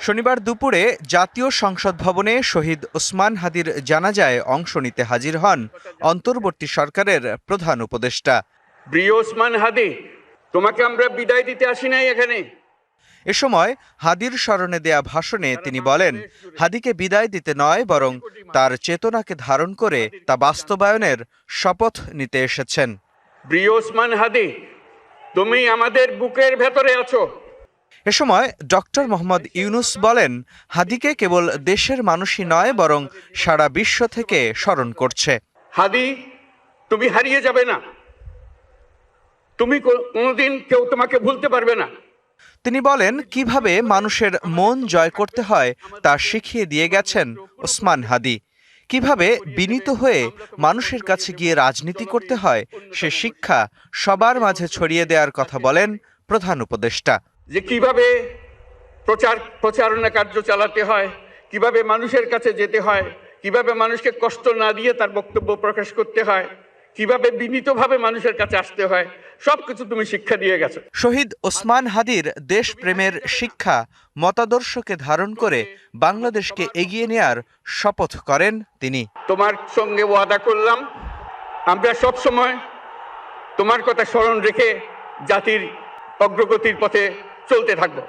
শনিবার দুপুরে জাতীয় সংসদ ভবনে শহীদ ওসমান হাদির জানাজায় অংশ নিতে হাজির হন অন্তর্বর্তী সরকারের প্রধান উপদেষ্টা। প্রিয় ওসমান হাদি, তোমাকে আমরা বিদায় দিতে আসি নাই এখানে। এ সময় হাদির স্মরণে দেয়া ভাষণে তিনি বলেন, হাদিকে বিদায় দিতে নয়, বরং তার চেতনাকে ধারণ করে তা বাস্তবায়নের শপথ নিতে এসেছেন। প্রিয় ওসমান হাদি, তুমি আমাদের বুকের ভেতরে আছো। এ সময় ডক্টর মোহাম্মদ ইউনুস বলেন, হাদিকে কেবল দেশের মানুষই নয়, বরং সারা বিশ্ব থেকে স্মরণ করছে। হাদি, তুমি হারিয়ে যাবে না, তুমি কোনোদিন কেউ তোমাকে ভুলতে পারবে না। তিনি বলেন, কিভাবে মানুষের মন জয় করতে হয় তা শিখিয়ে দিয়ে গেছেন ওসমান হাদি। কিভাবে বিনীত হয়ে মানুষের কাছে গিয়ে রাজনীতি করতে হয় সে শিক্ষা সবার মাঝে ছড়িয়ে দেওয়ার কথা বলেন প্রধান উপদেষ্টা। যে কিভাবে প্রচারণা কার্য চালাতে হয়, কিভাবে মানুষের কাছে যেতে হয়, কিভাবে মানুষকে কষ্ট না দিয়ে তার বক্তব্য প্রকাশ করতে হয়, কিভাবে বিনীতভাবে মানুষের কাছে আসতে হয়, সবকিছু তুমি শিক্ষা দিয়ে গেছো। শহীদ ওসমান হাদির দেশপ্রেমের শিক্ষা মতাদর্শকে ধারণ করে বাংলাদেশকে এগিয়ে নেয়ার শপথ করেন তিনি। তোমার সঙ্গে ওয়াদা করলাম, আমরা সব সময় তোমার কথা স্মরণ রেখে জাতির অগ্রগতির পথে চলতে থাকবো।